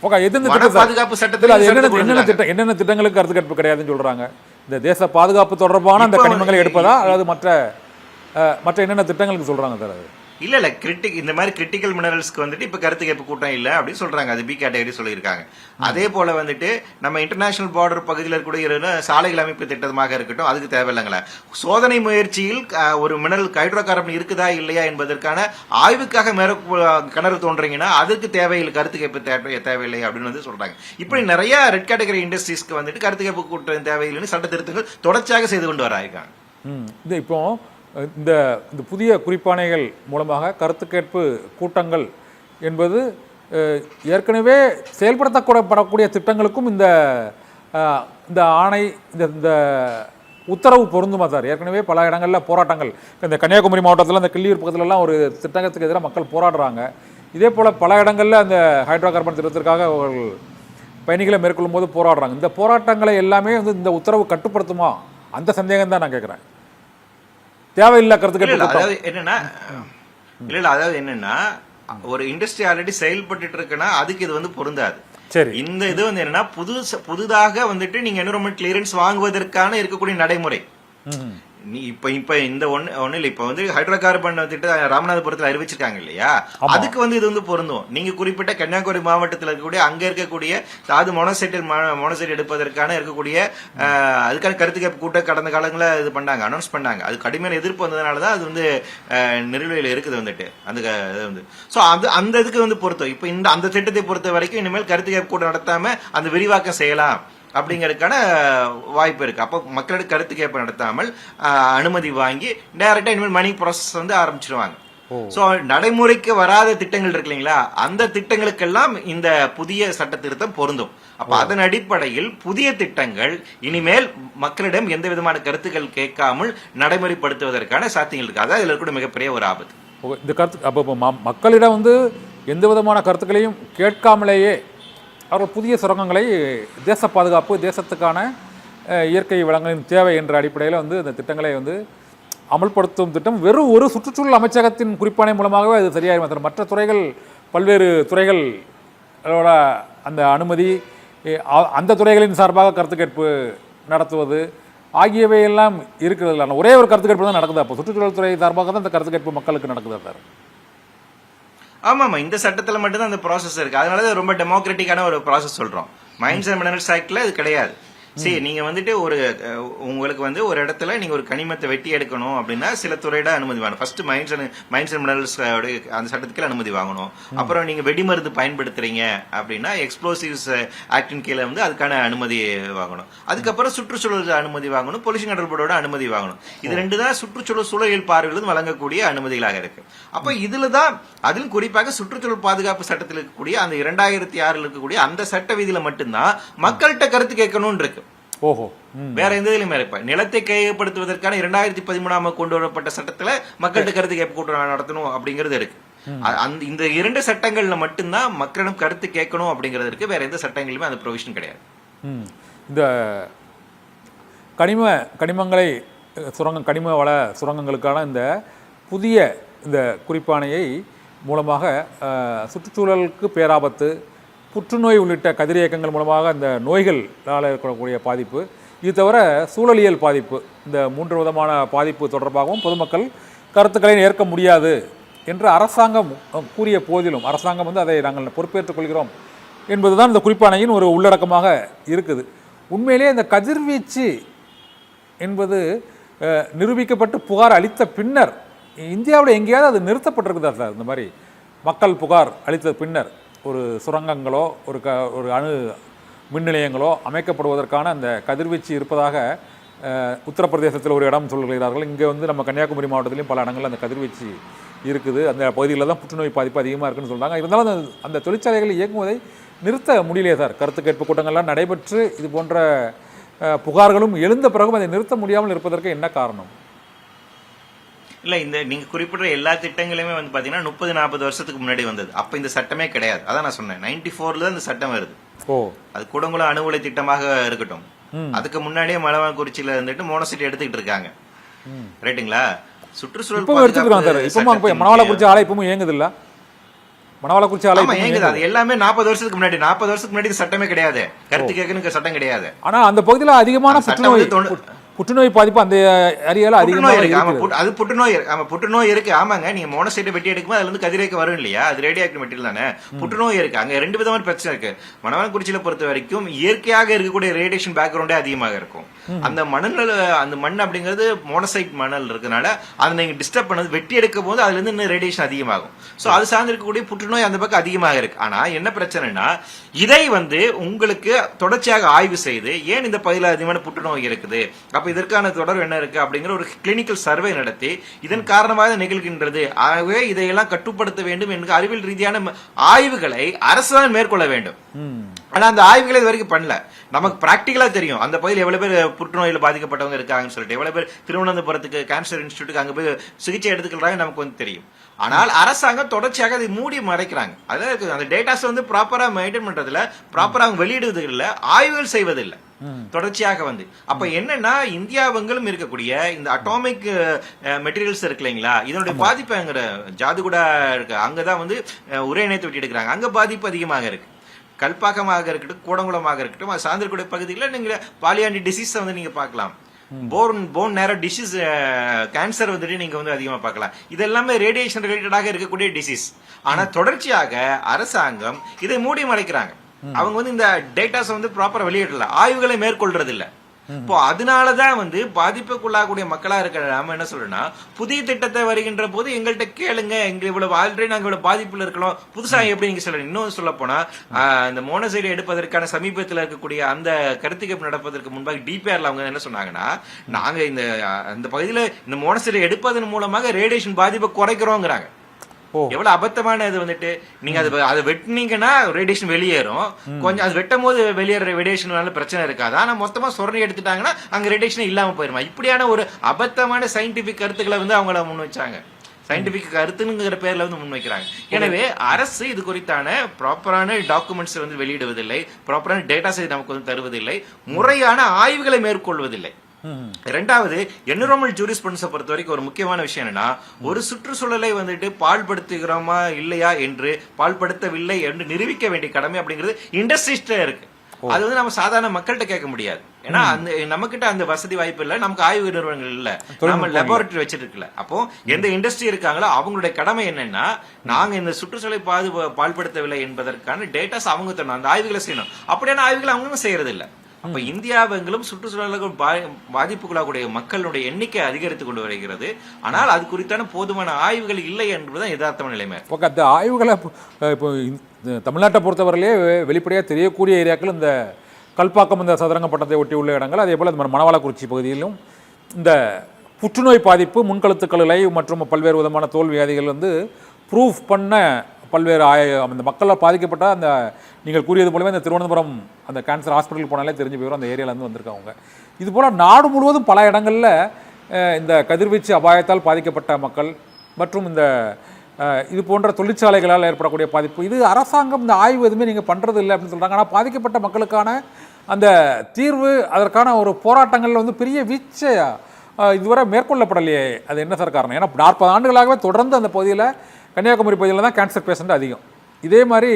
பாதுகாப்பு சட்டத்தில் என்னென்ன திட்டங்களுக்கு கருத்து கேட்பு கிடையாதுன்னு சொல்றாங்க? இந்த தேச பாதுகாப்பு தொடர்பான அந்த கனிமங்களை எடுப்பதா அதாவது மற்ற என்னென்ன திட்டங்களுக்கு சொல்றாங்க சார்? அது இல்ல இந்த மாதிரி கிரிட்டிக்கல் மினரல்ஸ்க்கு வந்துட்டு இப்ப கருத்து கேட்பு கூட்டம் இல்ல அப்படின்னு சொல்றாங்க. அது பி கேட்டகரி சொல்லியிருக்காங்க. அதே போல வந்துட்டு நம்ம இன்டர்நேஷனல் பார்டர் பகுதியில் இருக்கக்கூடிய சாலைகள் அமைப்பு திட்டமாக இருக்கட்டும், அதுக்கு தேவையில்லைங்களா? சோதனை முயற்சியில் ஒரு மினரல் ஹைட்ரோ கார்பன் இருக்குதா இல்லையா என்பதற்கான ஆய்வுக்காக கிணறு தோன்றீங்கன்னா அதுக்கு தேவையில்லை, கருத்து கேட்பு தேவையில்லை அப்படின்னு வந்து சொல்றாங்க. இப்படி நிறைய ரெட் கேட்டகரி இண்டஸ்ட்ரீஸ்க்கு வந்துட்டு கருத்து கேட்பு கூட்டம் தேவையில்லைன்னு சட்ட திருத்தங்கள் தொடர்ச்சியாக செய்து கொண்டு வராங்க. இப்போ இந்த புதிய குறிப்பாணைகள் மூலமாக கருத்து கேட்பு கூட்டங்கள் என்பது ஏற்கனவே செயல்படுத்தப்படக்கூடிய திட்டங்களுக்கும் இந்த ஆணை இந்த உத்தரவு பொருந்துமா சார்? ஏற்கனவே பல இடங்களில் போராட்டங்கள், இந்த கன்னியாகுமரி மாவட்டத்தில் இந்த கிள்ளியூர் பக்கத்துலலாம் ஒரு திட்டத்துக்கு எதிராக மக்கள் போராடுறாங்க. இதே போல் பல இடங்களில் அந்த ஹைட்ரோ கார்பன் திட்டத்திற்காக அவர்கள் பயணிகளை மேற்கொள்ளும் போது போராடுறாங்க. இந்த போராட்டங்களை எல்லாமே வந்து இந்த உத்தரவு கட்டுப்படுத்துமா? அந்த சந்தேகம் தான் நான் கேட்குறேன். தேவையில்லை கருத்து கேட்பு. அதாவது என்னன்னா ஒரு இண்டஸ்ட்ரி ஆல்ரெடி செயல்பட்டு இருக்குன்னா அதுக்கு இது வந்து பொருந்தாது. சரி, இந்த இது வந்து என்னன்னா புதுதாக வந்துட்டு நீங்க என்விரான்மெண்ட் கிளியரன்ஸ் வாங்குவதற்கான இருக்கக்கூடிய நடைமுறை. இப்ப இந்த ஒண்ணு இல்ல, இப்ப வந்து ஹைட்ரோ கார்பன் திட்டம் ராமநாதபுரத்தில் அறிவிச்சிருக்காங்க இல்லையா, அதுக்கு வந்து இது வந்து பொருந்தும். நீங்க குறிப்பிட்ட கன்னியாகுமரி மாவட்டத்தில் இருக்கக்கூடிய அங்க இருக்கக்கூடிய தாது மோனோசைட் எடுப்பதற்கான இருக்கக்கூடிய அதுக்கான கருத்து கேட்பு கூட்டம் கடந்த காலங்களில் இது பண்ணாங்க, அனௌன்ஸ் பண்ணாங்க. அது கடுமையான எதிர்ப்பு வந்ததுனாலதான் அது வந்து நிலுவையில் இருக்குது வந்துட்டு அந்த வந்து. சோ அந்த இதுக்கு வந்து பொருத்தம். இப்ப அந்த திட்டத்தை பொறுத்த வரைக்கும் இனிமேல் கருத்து கேட்பு கூட்டம் நடத்தாம அந்த விரிவாக்கம் செய்யலாம் அப்படிங்கறதுக்கான வாய்ப்பு இருக்கு. அப்ப மக்களோட கருத்து கேட்பு நடத்தாமல் அனுமதி வாங்கி டைரக்டா இனிமேல் மணி ப்ராசஸ் வந்து ஆரம்பிச்சிருவாங்க. சோ நடைமுறைக்கு வராத திட்டங்கள் இருக்கு இல்லைங்களா, அந்த திட்டங்களுக்கெல்லாம் இந்த புதிய சட்ட திருத்தம் பொருந்தும். அப்ப அதன் அடிப்படையில் புதிய திட்டங்கள் இனிமேல் மக்களிடம் எந்த விதமான கருத்துக்கள் கேட்காமல் நடைமுறைப்படுத்துவதற்கான சாத்தியங்கள் இருக்கு. அதான் இதுல கூட மிகப்பெரிய ஒரு ஆபத்து. இந்த கருத்து அப்ப மக்களிடம் வந்து எந்த விதமான கருத்துக்களையும் கேட்காமலேயே அவர்கள் புதிய சுரங்கங்களை தேச பாதுகாப்பு, தேசத்துக்கான இயற்கை வளங்களின் தேவை என்ற அடிப்படையில் வந்து இந்த திட்டங்களை வந்து அமல்படுத்தும் திட்டம் வெறும் ஒரு சுற்றுச்சூழல் அமைச்சகத்தின் குறிப்பாணை மூலமாகவே அது சரியாக மற்ற துறைகள், பல்வேறு துறைகளோட அந்த அனுமதி, அந்த துறைகளின் சார்பாக கருத்து கேட்பு நடத்துவது ஆகியவையெல்லாம் இருக்கிறது இல்லை. ஒரே ஒரு கருத்து கேட்பு தான் நடக்குது. அப்போ சுற்றுச்சூழல் துறை சார்பாக தான் இந்த கருத்து கேட்பு மக்களுக்கு நடக்குதா சார்? ஆமாமா, இந்த சட்டத்துல மட்டும்தான் அந்த ப்ராசஸ் இருக்கு. அதனால ரொம்ப டெமோக்ராட்டிக்கான ஒரு ப்ராசஸ் சொல்றோம். மைன்ஸ் அண்ட் மினரல்ஸ் ஆக்ட்ல இது கிடையாது. சரி, நீங்க வந்துட்டு உங்களுக்கு வந்து ஒரு இடத்துல நீங்க ஒரு கனிமத்தை வெட்டி எடுக்கணும் அப்படின்னா சில துறையிட அனுமதி வாங்கணும். ஃபர்ஸ்ட் மைன்ஸ் அண்ட் மினரல்ஸ் அந்த சட்டத்துக்கு அனுமதி வாங்கணும். அப்புறம் நீங்க வெடிமருந்து பயன்படுத்துறீங்க அப்படின்னா எக்ஸ்ப்ளோசிவ்ஸ் ஆக்டின் கீழே வந்து அதுக்கான அனுமதி வாங்கணும். அதுக்கப்புறம் சுற்றுச்சூழல் அனுமதி வாங்கணும், பொல்யூஷன் கண்ட்ரோல் போர்டோட அனுமதி வாங்கணும். இது ரெண்டு தான் சுற்றுச்சூழல் சூழலியல் பார்வையில் வழங்கக்கூடிய அனுமதிகளாக இருக்கு. அப்ப இதுலதான் அதிலும் குறிப்பாக சுற்றுச்சூழல் பாதுகாப்பு சட்டத்தில் இருக்கக்கூடிய அந்த 2006 இருக்கக்கூடிய அந்த சட்ட விதியில மட்டும்தான் மக்கள்கிட்ட கருத்து கேட்கணும் இருக்கு. ஓஹோ, வேற எந்த இதுலயும் இருப்ப நிலத்தை கையகப்படுத்துவதற்கான 2013 கொண்டு வரப்பட்ட சட்டத்துல மக்கள்கிட்ட கருத்து கேட்பு கூட்டம் நடத்தணும் அப்படிங்கிறது இருக்கு. இந்த 2 சட்டங்கள்ல மட்டும்தான் மக்களிடம் கருத்து கேட்கணும் அப்படிங்கிறது இருக்கு. வேற எந்த சட்டங்களிலுமே அந்த ப்ரொவிஷன் கிடையாது. இந்த கனிமங்களை கனிம வள சுரங்கங்களுக்கான இந்த புதிய இந்த குறிப்பாணையை மூலமாக சுற்றுச்சூழலுக்கு பேராபத்து, புற்றுநோய் உள்ளிட்ட கதிரியக்கங்கள் மூலமாக இந்த நோய்களால் இருக்கக்கூடிய பாதிப்பு, இது தவிர சூழலியல் பாதிப்பு, இந்த 3 விதமான பாதிப்பு தொடர்பாகவும் பொதுமக்கள் கருத்துக்களை ஏற்க முடியாது என்று அரசாங்கம் கூறிய போதிலும் அரசாங்கம் வந்து அதை நாங்கள் பொறுப்பேற்றுக் கொள்கிறோம் என்பதுதான் இந்த குறிப்பாணையின் ஒரு உள்ளடக்கமாக இருக்குது. உண்மையிலே இந்த கதிர்வீச்சு என்பது நிரூபிக்கப்பட்டு புகார் அளித்த பின்னர் இந்தியாவில் எங்கேயாவது அது நிறுத்தப்பட்டிருக்குதா சார்? இந்த மாதிரி மக்கள் புகார் அளித்த பின்னர் ஒரு சுரங்கங்களோ ஒரு அணு மின் நிலையங்களோ அமைக்கப்படுவதற்கான அந்த கதிர்வீச்சு இருப்பதாக உத்தரப்பிரதேசத்தில் ஒரு இடம் சொல்கிறார்கள். இங்கே வந்து நம்ம கன்னியாகுமரி மாவட்டத்திலையும் பல இடங்களில் அந்த கதிர்வீச்சு இருக்குது. அந்த பகுதிகளில் தான் புற்றுநோய் பாதிப்பு அதிகமாக இருக்குன்னு சொல்கிறாங்க. இருந்தாலும் அந்த தொழிற்சாலைகள் இயங்குவதை நிறுத்த முடியலையே சார்? கருத்து கேட்பு கூட்டங்கள்லாம் நடைபெற்று இது போன்ற புகார்களும் எழுந்த பிறகும் அதை நிறுத்த முடியாமல் இருப்பதற்கு என்ன காரணம்? இல்ல, இந்த நீங்க குறிப்பிட்ட எல்லா திட்டங்களுமே வந்து பாத்தீங்கன்னா 30-40 வருஷத்துக்கு முன்னாடி வந்தது. அப்ப இந்த சட்டமே கிடையாது. அதான் நான் சொன்னேன், 94ல இந்த சட்டம் வருது. அது கூடங்குளம் அணு உலை திட்டமாக இருக்கட்டும், அதுக்கு முன்னாடியே மலவாக்குறிச்சியில இருந்துட்டு மோனோசைட் எடுத்துக்கிட்டு இருக்காங்க. ரைட்டுங்களா? சுற்றுச்சூழல் மணவாளக்குறிச்சி ஆலை இப்பவும் இயங்குது இல்ல? மணவாளக்குறிச்சி ஆலை இயங்குது. அது எல்லாமே 40 வருஷத்துக்கு முன்னாடி சட்டமே கிடையாது, கருத்து கேட்கணும் சட்டம் கிடையாது. ஆனா அந்த பகுதியில் அதிகமான புற்றுநோய் பாதிப்பு அந்த ஏரியால அதிகமாக அது புற்றுநோய் இருக்கு. ஆமாங்க, நீங்க மோனோசைட்டை வெட்டி எடுக்கும்போது அதுல இருந்து கதிரேக்க வரும் இல்லையா, அது ரேடியோ ஆக்டிவ் மெட்டீரியல் தானே. புற்றுநோய் இருக்கு. அங்க 2 விதமான பிரச்சனை இருக்கு. மணவாளக்குறிச்சியில பொறுத்த வரைக்கும் இயற்கையாக இருக்கக்கூடிய ரேடியேஷன் பேக்ரவுண்டே அதிகமாக இருக்கும். அந்த மண் அப்படிங்கிறது மோனோசைட் மணல் இருக்கனால அதை நீங்க டிஸ்டர்ப் பண்ணது வெட்டி எடுக்கும் போது அதுல இருந்து இன்னும் ரேடியேஷன் அதிகமாகும். சோ அது சார்ந்து இருக்கக்கூடிய புற்றுநோய் அந்த பக்கம் அதிகமாக இருக்கு. ஆனா என்ன பிரச்சனைனா, இதை உங்களுக்கு தொடர்ச்சியாக ஆய்வு செய்து ஏன் இந்த பகுதியில் அதிகமான புற்றுநோய் இருக்குது, அப்ப இதற்கான தொடர்பு என்ன இருக்கு அப்படிங்கிற ஒரு கிளினிக்கல் சர்வே நடத்தி இதன் காரணமாக நிகழ்கின்றது, ஆகவே இதையெல்லாம் கட்டுப்படுத்த வேண்டும் என்கிற அறிவியல் ரீதியான ஆய்வுகளை அரசுதான் மேற்கொள்ள வேண்டும். ஆனா அந்த ஆய்வுகளை இது வரைக்கும் பண்ணல. நமக்கு பிராக்டிகலா தெரியும் அந்த பகுதியில் எவ்வளவு பேர் புற்றுநோயில் பாதிக்கப்பட்டவங்க இருக்காங்கன்னு சொல்லிட்டு, எவ்வளவு பேர் திருவனந்தபுரத்துக்கு கேன்சர் இன்ஸ்டிடியூட்டுக்கு அங்க போய் சிகிச்சை எடுத்துக்கிறாங்க நமக்கு தெரியும். ஆனால் அரசாங்கம் தொடர்ச்சியாக அதை மூடி மறைக்கிறாங்க. அதாவது அந்த டேட்டாஸ் ப்ராப்பரா மெயின்டைன் பண்றதுல, ப்ராப்பரா அவங்க வெளியிடுவது இல்ல, ஆய்வுகள் செய்வதில்லை தொடர்ச்சியாக அப்ப என்னன்னா இந்தியாவங்களும் இருக்கக்கூடிய இந்த அட்டாமிக் மெட்டீரியல்ஸ் இருக்கு இல்லைங்களா, இதனுடைய பாதிப்பு அங்க ஜாதுகுடா இருக்கு, அங்கதான் உரை இணைத்து விட்டு எடுக்கிறாங்க, அங்க பாதிப்பு அதிகமாக இருக்கு. கல்பாக்கமாக இருக்கட்டும், கூடங்குளமாக இருக்கட்டும், அது சார்ந்திருக்கூடிய பகுதியில் நீங்க பாலியாண்டி டிசீஸ் நீங்க பார்க்கலாம். போன் நேரோ டிசீஸ், கேன்சர் நீங்க அதிகமா பார்க்கலாம். இது எல்லாமே ரேடியேஷன் ரிலேட்டடாக இருக்கக்கூடிய டிசீஸ். ஆனா தொடர்ச்சியாக அரசாங்கம் இதை மூடி மறைக்கிறாங்க. அவங்க இந்த டேட்டாஸ் ப்ராப்பரா வெளியிடல, ஆய்வுகளை மேற்கொள்றது இல்ல. இப்போ அதனாலதான் பாதிப்புக்குள்ளாகக்கூடிய மக்களா இருக்க நாம என்ன சொல்றோம்னா, புதிய திட்டத்தை வருகின்ற போது எங்கள்கிட்ட கேளுங்க, எங்க இவ்வளவு ஆல்ரெடி நாங்க இவ்வளவு பாதிப்புல இருக்கலாம், புதுசா எப்படி நீங்க சொல்றீங்க. இன்னும் சொல்ல போனா இந்த மோனோசைடு எடுப்பதற்கான சமீபத்தில் இருக்கக்கூடிய அந்த கருத்து கேட்பு நடப்பதற்கு முன்பாக டிபிஆர்ல அவங்க என்ன சொன்னாங்கன்னா, நாங்க இந்த பகுதியில இந்த மோனோசைடு எடுப்பதன் மூலமாக ரேடியேஷன் பாதிப்பை குறைக்கிறோங்கிறாங்க. எவ்வளவு அபத்தமான இது நீங்க அதை வெட்டினீங்கன்னா ரேடியேஷன் வெளியேறும், கொஞ்சம் அது வெட்டும் போது வெளியேற ரேடியேஷன் பிரச்சனை இருக்காது. ஆனா மொத்தமா சொரணி எடுத்துட்டாங்கன்னா அங்க ரேடியேஷன் இல்லாம போயிருமா. இப்படியான ஒரு அபத்தமான சயின்டிபிக் கருத்துக்களை அவங்கள முன் வச்சாங்க, சயின்டிபிக் கருத்துங்கிற பேர்ல முன்வைக்கிறாங்க. எனவே அரசு இது குறித்தான ப்ராப்பரான டாக்குமெண்ட்ஸ் வெளியிடுவதில்லை, ப்ராப்பரான டேட்டாஸ் நமக்கு தருவதில்லை, முறையான ஆய்வுகளை மேற்கொள்வதில்லை. இரண்டாவது, என்விரான்மெண்டல் ஜூரிஸ்ப்ருடன்ஸை பொறுத்த வரைக்கும் ஒரு முக்கியமான விஷயம் என்னன்னா, ஒரு சுற்றுச்சூழலை பாழ்படுத்துகிறோமா இல்லையா என்று, பாழ்படுத்தவில்லை என்று நிரூபிக்க வேண்டிய கடமை அப்படிங்கிறது இண்டஸ்ட்ரிஸ்ட இருக்கு. அது நம்ம சாதாரண மக்கள்கிட்ட கேட்க முடியாது. ஏன்னா நம்ம கிட்ட அந்த வசதி வாய்ப்பு இல்ல, நமக்கு ஆய்வு நிறுவனங்கள் இல்ல, நம்ம லெபார்டரி வச்சிட்டு இருக்குல்ல. அப்போ எந்த இண்டஸ்ட்ரி இருக்காங்களோ அவங்களுடைய கடமை என்னன்னா, நாங்க இந்த சுற்றுச்சூழலை பாழ்படுத்தவில்லை என்பதற்கான டேட்டாஸ் அவங்க தரணும், அந்த ஆய்வுகளை செய்யணும். அப்படியான ஆய்வுகளை அவங்க செய்யறது இல்ல. அப்ப இந்தியாவங்களும் சுற்றுச்சூழலுக்கு பாதிப்புக்குள்ளாக்கூடிய மக்களுடைய எண்ணிக்கை அதிகரித்து கொண்டு வருகிறது. ஆனால் அது குறித்தான போதுமான ஆய்வுகள் இல்லை என்பதுதான் யதார்த்தமான நிலைமை. அந்த ஆய்வுகளை இப்போ தமிழ்நாட்டை பொறுத்தவரையிலே வெளிப்படையாக தெரியக்கூடிய ஏரியாக்கள் இந்த கல்பாக்கம், இந்த சதுரங்கப்பட்டத்தை ஒட்டி உள்ள இடங்கள், அதே போல் மணவாளக்குறிச்சி பகுதியிலும் இந்த புற்றுநோய் பாதிப்பு, முன்கழுத்துக்களை மற்றும் பல்வேறு விதமான தோல் வியாதிகள் ப்ரூஃப் பண்ண பல்வேறு அந்த மக்களால் பாதிக்கப்பட்ட அந்த நீங்கள் கூறியது போலவே இந்த திருவனந்தபுரம் அந்த கேன்சர் ஹாஸ்பிட்டல் போனாலே தெரிஞ்சு போயிடும், அந்த ஏரியாவிலேருந்து வந்திருக்காங்க. இது போல் நாடு முழுவதும் பல இடங்களில் இந்த கதிர்வீச்சு அபாயத்தால் பாதிக்கப்பட்ட மக்கள் மற்றும் இந்த இது போன்ற தொழிற்சாலைகளால் ஏற்படக்கூடிய பாதிப்பு, இது அரசாங்கம் இந்த ஆய்வு எதுவுமே நீங்கள் பண்ணுறது இல்லை அப்படின்னு சொல்கிறாங்க. ஆனால் பாதிக்கப்பட்ட மக்களுக்கான அந்த தீர்வு, அதற்கான ஒரு போராட்டங்களில் பெரிய வீச்சை இதுவரை மேற்கொள்ளப்படலையே, அது என்ன சார் காரணம்? ஏன்னா 40 ஆண்டுகளாகவே தொடர்ந்து அந்த பகுதியில், கன்னியாகுமரி பகுதியில் தான் கேன்சர் பேஷண்ட் அதிகம். இதே மாதிரி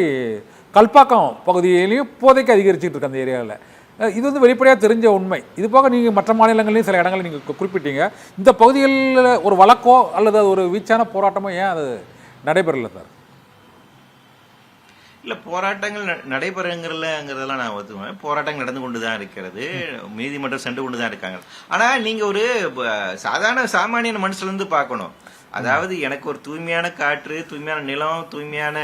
கல்பாக்கம் பகுதியிலையும் இப்போதைக்கு அதிகரிச்சுட்டு இருக்கு அந்த ஏரியாவில். இது வெளிப்படையாக தெரிஞ்ச உண்மை. இது போக நீங்கள் மற்ற மாநிலங்களையும் சில இடங்களை நீங்கள் குறிப்பிட்டீங்க. இந்த பகுதிகளில் ஒரு வழக்கோ அல்லது ஒரு வீச்சான போராட்டமோ ஏன் அது நடைபெறல சார்? இல்ல, போராட்டங்கள் நடைபெறங்கிறதெல்லாம் நான் ஒத்துக்குவேன். போராட்டங்கள் நடந்து கொண்டுதான் இருக்கிறது, நீதிமன்றம் சென்று கொண்டுதான் இருக்காங்க. ஆனா நீங்க ஒரு சாதாரண சாமானிய மனுஷன்ல இருந்து பார்க்கணும். அதாவது எனக்கு ஒரு தூய்மையான காற்று, தூய்மையான நிலம், தூய்மையான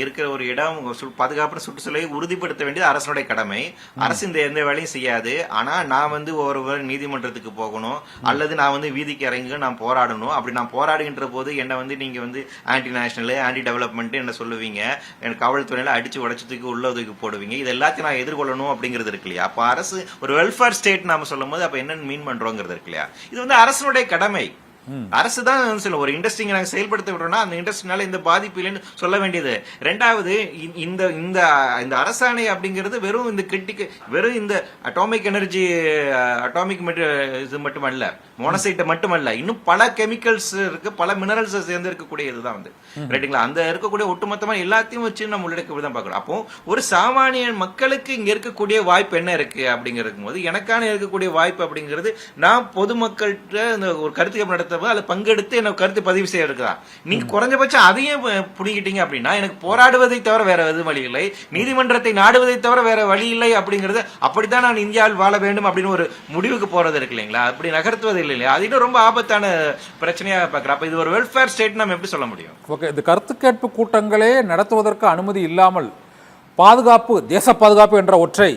இருக்கிற ஒரு இடம், பாதுகாப்பான சுற்றுச்சூழலை உறுதிப்படுத்த வேண்டியது அரசனுடைய கடமை. அரசு இந்த எந்த வேலையும் செய்யாது. ஆனா நான் ஒருவர் நீதிமன்றத்துக்கு போகணும், அல்லது நான் வீதிக்கு இறங்கி நான் போராடணும். அப்படி நான் போராடுகின்ற போது என்ன நீங்க ஆன்டி நேஷனல், ஆன்டி டெவலப்மெண்ட் என்ன சொல்லுவீங்க, எனக்கு காவல்துறையில அடிச்சு உடச்சதுக்கு உள்ள ஒதுக்கி போடுவீங்க. இது எல்லாத்தையும் நான் எதிர்கொள்ளணும் அப்படிங்கிறது இருக்கு இல்லையா? அப்ப அரசு ஒரு வெல்ஃபேர் ஸ்டேட் நாம சொல்லும் போது அப்ப என்னன்னு மீன் பண்றோங்கிறது இருக்கு இல்லையா? இது அரசனுடைய கடமை. அரசு தான் சொல்ல ஒரு இண்டஸ்ட்ரிங்க நாங்க செயல்படுத்த விடுறோம்னா அந்த இண்டஸ்ட்ரினால இந்த பாதிப்பு இல்லைன்னு சொல்ல வேண்டியது. ரெண்டாவது இந்த இந்த இந்த அரசாணை அப்படிங்கிறது வெறும் இந்த வெறும் இந்த அட்டாமிக் எனர்ஜி அட்டாமிக் இது மட்டுமல்ல, மோனசைட்டை மட்டுமல்ல, இன்னும் பல கெமிக்கல்ஸ் இருக்கு, பல மினரல்ஸ் சேர்ந்து இருக்கக்கூடிய இதுதான் வந்து ரைட்டுங்களா. அந்த இருக்கக்கூடிய ஒட்டுமொத்தமா எல்லாத்தையும் வச்சு நம்ம உள்ளடக்க தான் பார்க்கணும். அப்போ ஒரு சாமானிய மக்களுக்கு இங்க இருக்கக்கூடிய வாய்ப்பு என்ன இருக்கு அப்படிங்கிறது போது எனக்கான இருக்கக்கூடிய வாய்ப்பு அப்படிங்கிறது நான் பொதுமக்கள்கிட்ட ஒரு கருத்து நடத்த அதுல பங்கெடுத்து எனக்கு கருத்து பதிவு செய்ய இருக்கிறா. நீங்க குறைஞ்சபட்சம் அதையும் புடிக்கிட்டீங்க அப்படின்னா எனக்கு போராடுவதை தவிர வேற எது வழி இல்லை, நீதிமன்றத்தை நாடுவதை தவிர வேற வழி இல்லை அப்படிங்கிறது. அப்படித்தான் நான் இந்தியாவில் வாழ வேண்டும் அப்படின்னு ஒரு முடிவுக்கு போறது இருக்கு இல்லைங்களா, அப்படி நகர்த்துவது இல்லையா, அது ரொம்ப ஆபத்தான பிரச்சனையா பார்க்கிறேன். அப்ப இது ஒரு வெல்ஃபேர் ஸ்டேட் நம்ம எப்படி சொல்ல முடியும்? ஓகே, இந்த கருத்து கேட்பு கூட்டங்களே நடத்துவதற்கு அனுமதி இல்லாமல் பாதுகாப்பு, தேச பாதுகாப்பு என்ற ஒற்றை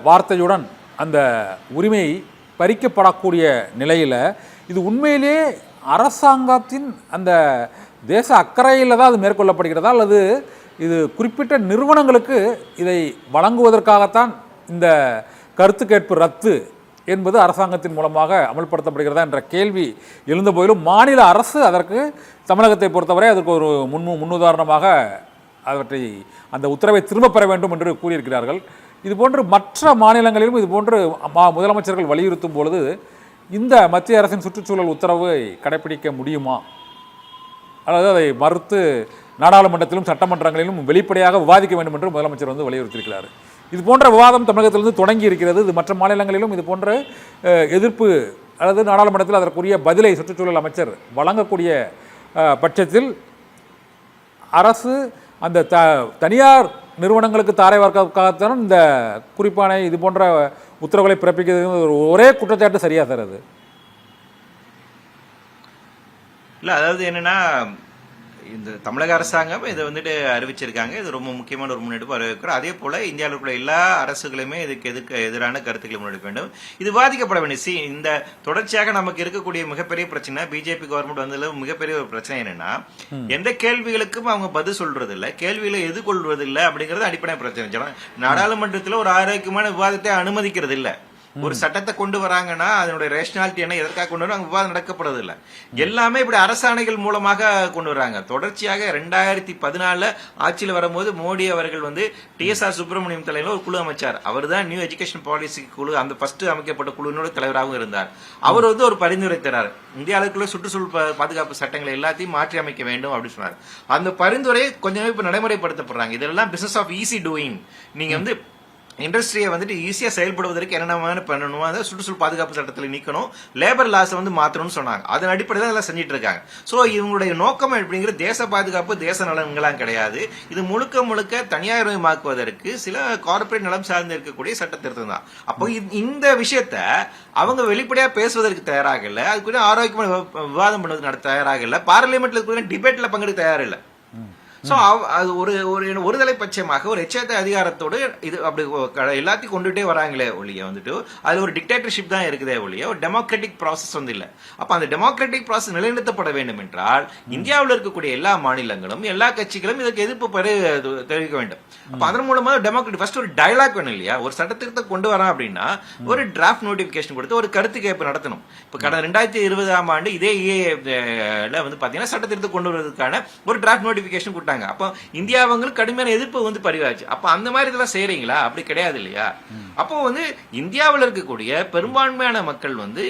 வார்த்தையுடன் அந்த உரிமை பறிக்கப்படக்கூடிய நிலையில் இது உண்மையிலேயே அரசாங்கத்தின் அந்த தேச அக்கறையில் தான் அது மேற்கொள்ளப்படுகிறதா, அல்லது இது குறிப்பிட்ட நிறுவனங்களுக்கு இதை வழங்குவதற்காகத்தான் இந்த கருத்து கேட்பு ரத்து என்பது அரசாங்கத்தின் மூலமாக அமல்படுத்தப்படுகிறதா என்ற கேள்வி எழுந்த போதிலும் மாநில அரசு அதற்கு தமிழகத்தை பொறுத்தவரை அதற்கு ஒரு முன்னுதாரணமாக அவற்றை அந்த உத்தரவை திரும்ப பெற வேண்டும் என்று கூறியிருக்கிறார்கள். இதுபோன்று மற்ற மாநிலங்களிலும் இதுபோன்று முதலமைச்சர்கள் வலியுறுத்தும் பொழுது இந்த மத்திய அரசின் சுற்றுச்சூழல் உத்தரவை கடைபிடிக்க முடியுமா, அல்லது அதை மறுத்து நாடாளுமன்றத்திலும் சட்டமன்றங்களிலும் வெளிப்படையாக விவாதிக்க வேண்டும் என்று முதலமைச்சர் வந்து வலியுறுத்தியிருக்கிறார். இது போன்ற விவாதம் தமிழகத்திலிருந்து தொடங்கி இருக்கிறது. இது மற்ற மாநிலங்களிலும் இது போன்ற எதிர்ப்பு அல்லது நாடாளுமன்றத்தில் அதற்குரிய பதிலை சுற்றுச்சூழல் அமைச்சர் வழங்கக்கூடிய பட்சத்தில் அரசு அந்த தனியார் நிறுவனங்களுக்கு தாரை வார்க்காகத்தான் இந்த குறிப்பான இது போன்ற உத்தரவுகளை பிறப்பிக்கிறது ஒரே குற்றச்சாட்டு சரியா சார்? அது இல்ல, அதாவது என்னன்னா இந்த தமிழக அரசாங்கம் இதை வந்துட்டு அறிவிச்சிருக்காங்க. இது ரொம்ப முக்கியமான ஒரு முன்னெடுப்பு அறிவிக்கிறோம். அதே போல இந்தியாவில் உள்ள எல்லா அரசுகளுமே இதுக்கு எதிரான கருத்துக்களை முன்னெடுக்க வேண்டும். இது பாதிக்கப்பட வேண்டும். இந்த தொடர்ச்சியாக நமக்கு இருக்கக்கூடிய மிகப்பெரிய பிரச்சனை பிஜேபி கவர்மெண்ட் வந்ததுல மிகப்பெரிய ஒரு பிரச்சனை என்னன்னா எந்த கேள்விகளுக்கும் அவங்க பதில் சொல்றது இல்லை, கேள்விகளை எதிர்கொள்வது இல்லை அப்படிங்கிறது அடிப்படை பிரச்சனை. நாடாளுமன்றத்தில் ஒரு ஆரோக்கியமான விவாதத்தை அனுமதிக்கிறது இல்லை. ஒரு சட்டத்தை கொண்டு வராங்கன்னா அதனுடைய ரேஷனாலிட்டி என்ன, எதற்காக கொண்டு வராங்க, விவாதம் நடக்கப்படுறது இல்லை. எல்லாமே இப்படி அரசாணைகள் மூலமாக கொண்டு வராங்க. தொடர்ச்சியாக 2014 ஆட்சியில் வரும்போது மோடி அவர்கள் வந்து TSR சுப்பிரமணியம் தலைமையில் ஒரு குழு அமைச்சார். அவர் தான் நியூ எஜுகேஷன் பாலிசி குழு, அந்த ஃபர்ஸ்ட் அமைக்கப்பட்ட குழுவினோட தலைவராகவும் இருந்தார். அவர் வந்து ஒரு பரிந்துரை தரார், இந்தியாவுக்குள்ள சுற்றுச்சூழல் பாதுகாப்பு சட்டங்களை எல்லாத்தையும் மாற்றி அமைக்க வேண்டும் அப்படின்னு சொன்னார். அந்த பரிந்துரை கொஞ்சமே இப்ப நடைமுறைப்படுத்தப்படுறாங்க. இதெல்லாம் பிசினஸ் ஆஃப் ஈஸி டூயிங். நீங்க வந்து இண்டஸ்ட்ரியை வந்துட்டு ஈஸியா செயல்படுவதற்கு என்னென்ன பண்ணணும், அதை சுற்றுச்சூழல் பாதுகாப்பு சட்டத்தில் நீக்கணும், லேபர் லாஸை வந்து மாற்றணும்னு சொன்னாங்க. அதன் அடிப்படையில் எல்லாம் செஞ்சுட்டு இருக்காங்க. ஸோ இவங்களுடைய நோக்கம் அப்படிங்கிறது தேச பாதுகாப்பு, தேச நலன்களாம் கிடையாது. இது முழுக்க முழுக்க தனியார்மயமாக்குவதற்கு சில கார்பரேட் நலம் சார்ந்து இருக்கக்கூடிய சட்ட திருத்தம் தான். அப்போ இந்த விஷயத்த அவங்க வெளிப்படையா பேசுவதற்கு தயாராக இல்லை, அதுக்குரிய ஆரோக்கியமான விவாதம் பண்ணுவதற்கு நடத்த தயாராக இல்லை, பார்லிமெண்ட்ல டிபேட்ல பங்கெடுக்க தயாரில்லை. சோ அது ஒருதலை பட்சமாக ஒரு எச்சரிக்கை அதிகாரத்தோடு இது அப்படி எல்லாத்தையும் கொண்டுட்டே வராங்களே ஒழிய வந்துட்டு அது ஒரு டிக்டேட்டர்ஷிப் தான் இருக்குதே ஒழிய ஒரு டெமோக்ராட்டிக் ப்ராசஸ் வந்து இல்லை. அப்ப அந்த டெமோக்ராட்டிக் ப்ராசஸ் நிலைநிறுத்தப்பட வேண்டும் என்றால் இந்தியாவில் இருக்கக்கூடிய எல்லா மாநிலங்களும் எல்லா கட்சிகளும் இதற்கு எதிர்ப்பு தெரிவிக்க வேண்டும். அப்ப அதன் மூலமா டெமோக்ராட்டிக் ஃபர்ஸ்ட் ஒரு டயலாக் வேணும் இல்லையா. ஒரு சட்டத்திட்டத்தை கொண்டு வரான் அப்படின்னா ஒரு டிராஃப்ட் நோட்டிபிகேஷன் கொடுத்து ஒரு கருத்து கேட்பு நடத்தணும். இப்ப கடந்த 2020ஆம் ஆண்டு இதே வந்து பாத்தீங்கன்னா சட்டத்திட்டத்தை கொண்டு வருவதற்கான ஒரு டிராஃப்ட் நோட்டிபிகேஷன் கொடுத்தாங்க. அப்ப இந்தியாவங்களுக்கு கடுமையான எதிர்ப்பு வந்து பதிவாச்சு. அப்ப அந்த மாதிரி இதெல்லாம் செய்யறீங்களா? அப்படி கிடையாது இல்லையா. அப்போ வந்து இந்தியாவில் இருக்கக்கூடிய பெரும்பான்மையான மக்கள் வந்து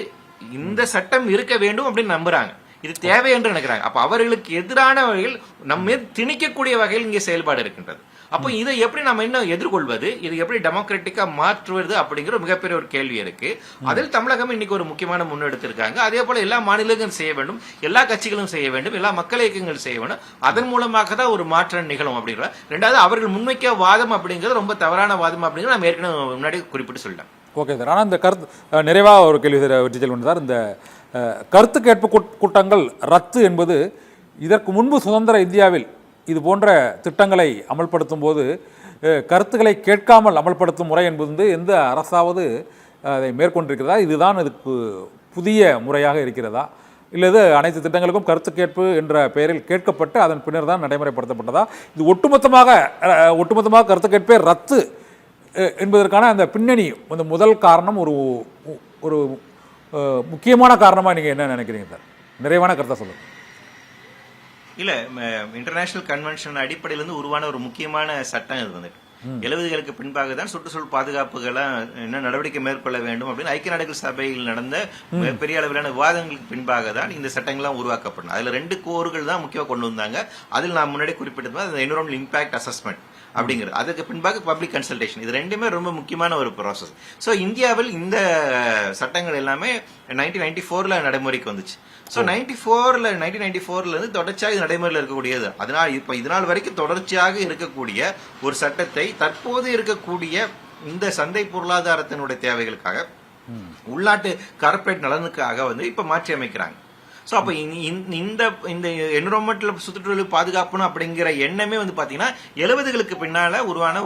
இந்த சட்டம் இருக்க வேண்டும் அப்படின்னு நம்புறாங்க, இது தேவை என்று நினைக்கிறாங்க. அப்ப அவர்களுக்கு எதிரான வகையில் நம்ம திணிக்கக்கூடிய வகையில் இங்கே செயல்பாடு இருக்கின்றது. அப்போ இதை எப்படி நம்ம இன்னும் எதிர்கொள்வது, இது எப்படி டெமோக்ராட்டிக்கா மாற்றுவது அப்படிங்கிற மிகப்பெரிய ஒரு கேள்வி இருக்கு. அதில் தமிழகம் இன்னைக்கு ஒரு முக்கியமான முன்னெடுத்திருக்காங்க. அதே போல எல்லா மாநிலங்களும் செய்ய வேண்டும், எல்லா கட்சிகளும் செய்ய வேண்டும், எல்லா மக்கள் இயக்கங்கள் செய்ய வேண்டும். அதன் மூலமாக தான் ஒரு மாற்றம் நிகழும் அப்படிங்கிற. ரெண்டாவது அவர்கள் முன்வைக்க வாதம் அப்படிங்கிறது ரொம்ப தவறான வாதம் அப்படிங்கிறது நம்ம ஏற்கனவே முன்னாடி குறிப்பிட்டு சொல்லிட்டேன். ஓகே சார், ஆனால் இந்த கருத்து நிறைவாக ஒரு கேள்வி வெற்றி செல்வன் சார், இந்த கருத்து கேட்பு கூட்டங்கள் ரத்து என்பது இதற்கு முன்பு சுதந்திர இந்தியாவில் இது போன்ற திட்டங்களை அமல்படுத்தும் போது கருத்துக்களை கேட்காமல் அமல்படுத்தும் முறை என்பது எந்த அரசாவது அதை மேற்கொண்டிருக்கிறதா? இதுதான் இதுக்கு புதிய முறையாக இருக்கிறதா, இல்லது அனைத்து திட்டங்களுக்கும் கருத்து கேட்பு என்ற பெயரில் கேட்கப்பட்டு அதன் பின்னர் தான் நடைமுறைப்படுத்தப்பட்டதா? இது ஒட்டுமொத்தமாக கருத்து கேட்பே ரத்து என்பதற்கான அந்த பின்னணி, அந்த முதல் காரணம் ஒரு முக்கியமான காரணமாக நீங்கள் என்ன நினைக்கிறீங்க சார்? நிறைவான கருத்தை சொல்லுங்கள். இல்ல இன்டர்நேஷனல் கன்வென்ஷன் அடிப்படையில இருந்து உருவான ஒரு முக்கியமான சட்டம் இது வந்துட்டு 70களுக்கு பின்பாக தான் சுற்றுச்சூழல் பாதுகாப்புகளை என்ன நடவடிக்கை மேற்கொள்ள வேண்டும் அப்படின்னு ஐக்கிய நாடுகள் சபையில் நடந்த பெரிய அளவிலான விவாதங்களுக்கு பின்பாக தான் இந்த சட்டங்கள்லாம் உருவாக்கப்படும். அதுல 2 கோர்கள் தான் முக்கியமாக கொண்டு வந்தாங்க. அதில் நான் முன்னாடி குறிப்பிட்டது அந்த என்விரான்மெண்டல் இம்பாக்ட் அசஸ்மெண்ட் அப்படிங்கிறது, அதுக்கு பின்பாக பப்ளிக் கன்சல்டேஷன், இது ரெண்டுமே ரொம்ப முக்கியமான ஒரு ப்ராசஸ். ஸோ இந்தியாவில் இந்த சட்டங்கள் எல்லாமே 1994ல நடைமுறைக்கு வந்துச்சு. ஸோ 1994ல இருந்து தொடர்ச்சியாக இது நடைமுறையில் இருக்கக்கூடியது. அதனால் இப்ப இதனால் வரைக்கும் தொடர்ச்சியாக இருக்கக்கூடிய ஒரு சட்டத்தை தற்போது இருக்கக்கூடிய இந்த சந்தை பொருளாதாரத்தினுடைய தேவைகளுக்காக, உள்நாட்டு கார்ப்பரேட் நலனுக்காக இப்ப மாற்றி அமைக்கிறாங்க. ஸோ அப்போ இந்த என்விரான்மெண்டல் சுற்றுச்சூழல் பாதுகாப்புன்னு அப்படிங்கிற எண்ணமே பாத்தீங்கன்னா 70களுக்கு பின்னால உருவான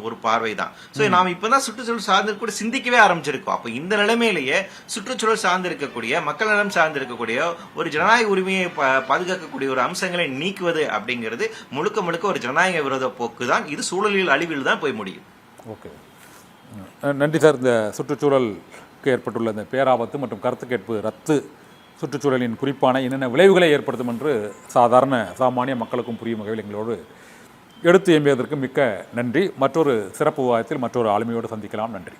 ஒரு பார்வை தான். ஸோ நாம் இப்பதான் சுற்றுச்சூழல் சார்ந்து கூட சிந்திக்கவே ஆரம்பிச்சிருக்கோம். அப்போ இந்த நிலைமையிலேயே சுற்றுச்சூழல் சார்ந்து இருக்கக்கூடிய, மக்கள் நலம் சார்ந்து இருக்கக்கூடிய ஒரு ஜனநாயக உரிமையை பாதுகாக்கக்கூடிய ஒரு அம்சங்களை நீக்குவது அப்படிங்கிறது முழுக்க ஒரு ஜனநாயக விரோத போக்கு தான். இது சூழலில் அழிவில் தான் போய் முடியும். ஓகே, நன்றி சார். இந்த சுற்றுச்சூழலுக்கு ஏற்பட்டுள்ள இந்த பேராபத்து மற்றும் கருத்து கேட்பு ரத்து சுற்றுச்சூழலின் குறிப்பான என்னென்ன விளைவுகளை ஏற்படுத்தும் என்று சாமானிய மக்களுக்கும் புரியும் வகையில் எங்களோடு எடுத்து எம்பியதற்கு மிக்க நன்றி. மற்றொரு சிறப்பு விவாதத்தில் மற்றொரு ஆளுமையோடு சந்திக்கலாம். நன்றி.